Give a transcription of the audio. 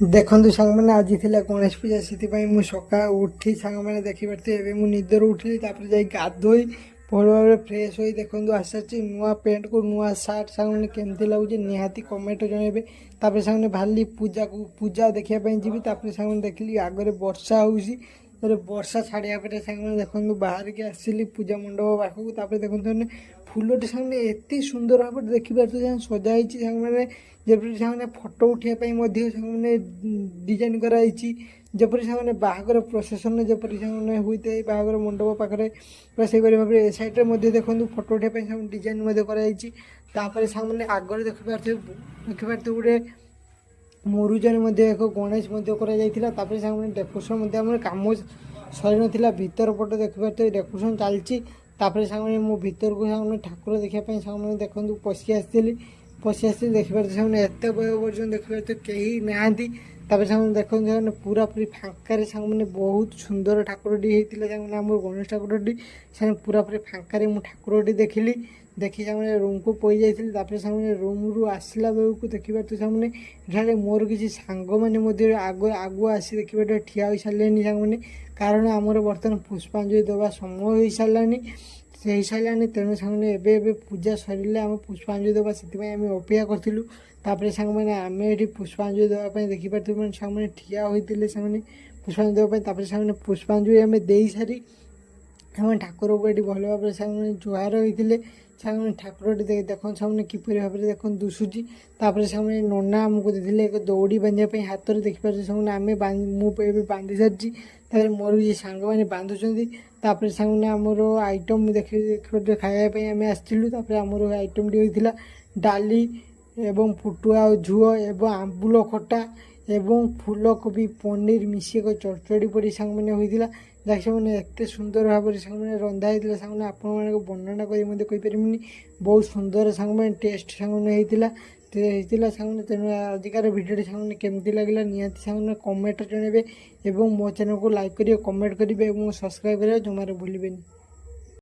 ଦେଖନ୍ତୁ ସାଙ୍ଗମାନେ ଆଜି ଥିଲା ଗଣେଶ ପୂଜା, ସେଥିପାଇଁ ମୁଁ ସକାଳୁ ଉଠି ସାଙ୍ଗମାନେ ଦେଖିପାରୁଥିବେ ଏବେ ମୁଁ ନିଦରୁ ଉଠିଲି। ତାପରେ ଯାଇ ଗାଧୋଇ ଭଲ ଭାବରେ ଫ୍ରେଶ୍ ହୋଇ ଦେଖନ୍ତୁ ଆସିସାରିଛି ନୂଆ ପ୍ୟାଣ୍ଟକୁ ନୂଆ ସାର୍ଟ। ସାଙ୍ଗମାନେ କେମିତି ଲାଗୁଛି ନିହାତି କମେଣ୍ଟରେ ଜଣାଇବେ। ତାପରେ ସାଙ୍ଗମାନେ ବାହାରିଲି ପୂଜା ଦେଖିବା ପାଇଁ ଯିବି। ତାପରେ ସାଙ୍ଗମାନେ ଦେଖିଲି ଆଗରେ ବର୍ଷା ହେଉଛି। ତାପରେ ବର୍ଷା ଛାଡ଼ିବା ପରେ ସାଙ୍ଗମାନେ ଦେଖନ୍ତୁ ବାହାରିକି ଆସିଲି ପୂଜା ମଣ୍ଡପ ପାଖକୁ। ତାପରେ ଦେଖନ୍ତୁ ମାନେ ଫୁଲଟି ସାଙ୍ଗମାନେ ଏତେ ସୁନ୍ଦର ଭାବରେ ଦେଖିପାରୁଥିବେ ସଜା ହେଇଛି ସାଙ୍ଗମାନେ, ଯେପରି ସାଙ୍ଗମାନେ ଫଟୋ ଉଠାଇବା ପାଇଁ ମଧ୍ୟ ସାଙ୍ଗମାନେ ଡିଜାଇନ୍ କରାଯାଇଛି। ଯେପରି ସାଙ୍ଗମାନେ ବାହାଘର ପ୍ରସେସନରେ ଯେପରି ସାଙ୍ଗମାନେ ହୋଇଥାଏ ବାହାଘର ମଣ୍ଡପ ପାଖରେ, ସେହିପରି ଭାବରେ ଏ ସାଇଡ଼୍ରେ ମଧ୍ୟ ଦେଖନ୍ତୁ ଫଟୋ ଉଠାଇବା ପାଇଁ ସାଙ୍ଗମାନେ ଡିଜାଇନ୍ ମଧ୍ୟ କରାଯାଇଛି। ତାପରେ ସାଙ୍ଗମାନେ ଆଗରେ ଦେଖିପାରୁଥିବେ ଗୋଟେ ମୁରୁଜରେ ମଧ୍ୟ ଏକ ଗଣେଶ ମଧ୍ୟ କରାଯାଇଥିଲା। ତାପରେ ସାଙ୍ଗମାନେ ଡେକୋରେସନ୍ ମଧ୍ୟ ଆମର କାମ ସରିନଥିଲା, ଭିତର ପଟେ ଦେଖିପାରୁଥିବେ ଡେକୋରେସନ୍ ଚାଲିଛି। ତାପରେ ସାଙ୍ଗମାନେ ମୁଁ ଭିତରକୁ ସାଙ୍ଗମାନେ ଠାକୁର ଦେଖିବା ପାଇଁ ସାଙ୍ଗମାନେ ଦେଖନ୍ତୁ ପଶି ଆସିଥିଲି ଦେଖିପାରୁଥିବେ ସାଙ୍ଗମାନେ ଏତେ ବୟ ପର୍ଯ୍ୟନ୍ତ ଦେଖିପାରୁଥିବେ କେହି ନାହାନ୍ତି। ତାପରେ ସାଙ୍ଗମାନେ ଦେଖନ୍ତୁ ସାଙ୍ଗମାନେ ପୁରାପୁରି ଫାଙ୍କାରେ ସାଙ୍ଗମାନେ ବହୁତ ସୁନ୍ଦର ଠାକୁରଟି ହେଇଥିଲା। ସାଙ୍ଗମାନେ ଆମର ଗଣେଶ ଠାକୁରଟି ସେମାନେ ପୁରାପୁରି ଫାଙ୍କାରେ ମୁଁ ଠାକୁରଟି ଦେଖିଲି। ଦେଖି ସାଙ୍ଗମାନେ ରୁମ୍କୁ ପଳେଇ ଯାଇଥିଲି। ତାପରେ ସାଙ୍ଗମାନେ ରୁମ୍ରୁ ଆସିଲା ବେଳକୁ ଦେଖିପାରୁଥିବେ ସାଙ୍ଗମାନେ ଏଠାରେ ମୋର କିଛି ସାଙ୍ଗମାନେ ମଧ୍ୟ ଆଗୁଆ ଆସି ଦେଖିପାରୁଥିବେ ଠିଆ ହୋଇସାରିଲେଣି ସାଙ୍ଗମାନେ, କାରଣ ଆମର ବର୍ତ୍ତମାନ ପୁଷ୍ପାଞ୍ଜଳି ଦେବା ସମୟ ହୋଇସାରିଲାଣି। ତେଣୁ ସାଙ୍ଗମାନେ ଏବେ ପୂଜା ସରିଲେ ଆମେ ପୁଷ୍ପାଞ୍ଜଳି ଦେବା, ସେଥିପାଇଁ ଆମେ ଅପେକ୍ଷା କରିଥିଲୁ। ତାପରେ ସାଙ୍ଗମାନେ ଆମେ ଏଠି ପୁଷ୍ପାଞ୍ଜଳି ଦେବା ପାଇଁ ଦେଖିପାରୁଥିବେ ମାନେ ସାଙ୍ଗମାନେ ଠିଆ ହୋଇଥିଲେ ସେମାନେ ପୁଷ୍ପାଞ୍ଜଳି ଦେବା ପାଇଁ। ତାପରେ ସେମାନେ ପୁଷ୍ପାଞ୍ଜଳି ଆମେ ଦେଇସାରି ସେମାନେ ଠାକୁରକୁ ଏଠି ଭଲ ଭାବରେ ସାଙ୍ଗମାନେ ଜୁହାର ହୋଇଥିଲେ। ସାଙ୍ଗମାନେ ଠାକୁରଟି ଦେଖନ୍ତୁ ସାଙ୍ଗମାନେ କିପରି ଭାବରେ ଦେଖନ୍ତୁ ଦୁଶୁଛି। ତାପରେ ସାଙ୍ଗମାନେ ନନା ଆମକୁ ଦେଇଥିଲେ ଏକ ଦୌଡ଼ି ବାନ୍ଧିବା ପାଇଁ ହାତରେ, ଦେଖିପାରୁଛି ସାଙ୍ଗମାନେ ମୁଁ ଏବେ ବାନ୍ଧି ସାରିଛି। ତାପରେ ମୋର କିଛି ସାଙ୍ଗମାନେ ବାନ୍ଧୁଛନ୍ତି। ତାପରେ ସାଙ୍ଗମାନେ ଆମର ଆଇଟମ୍ ଦେଖିପାରୁଥିବେ ଖାଇବା ପାଇଁ ଆମେ ଆସିଥିଲୁ। ତାପରେ ଆମର ଆଇଟମ୍ଟି ହୋଇଥିଲା ଡାଲି ଏବଂ ପୁଟୁଆ ଆଉ ଝୁଅ ଏବଂ ଆମ୍ବୁଲ ଖଟା ଏବଂ ଫୁଲକୋବି ପନିର ମିଶି ଏକ ଚଡ଼ଚଡ଼ି ପରି ସାଙ୍ଗମାନେ ହୋଇଥିଲା। ଯାହାକି ସାଙ୍ଗମାନେ ଏତେ ସୁନ୍ଦର ଭାବରେ ସାଙ୍ଗମାନେ ରନ୍ଧା ହେଇଥିଲା ସାଙ୍ଗମାନେ ଆପଣମାନଙ୍କୁ ବର୍ଣ୍ଣନା କରି ମଧ୍ୟ କହିପାରିବିନି। ବହୁତ ସୁନ୍ଦର ସାଙ୍ଗମାନେ ଟେଷ୍ଟ ସାଙ୍ଗମାନେ ହେଇଥିଲା ସାଙ୍ଗମାନେ। ତେଣୁ ଆଜିକାର ଭିଡ଼ିଓଟି ସାଙ୍ଗମାନେ କେମିତି ଲାଗିଲା ନିହାତି ସାଙ୍ଗମାନେ କମେଣ୍ଟରେ ଜଣାଇବେ ଏବଂ ମୋ ଚ୍ୟାନେଲକୁ ଲାଇକ୍ କରିବେ, କମେଣ୍ଟ କରିବେ ଏବଂ ସବସ୍କ୍ରାଇବ୍ କରିବା ଜମାରୁ ଭୁଲିବେନି।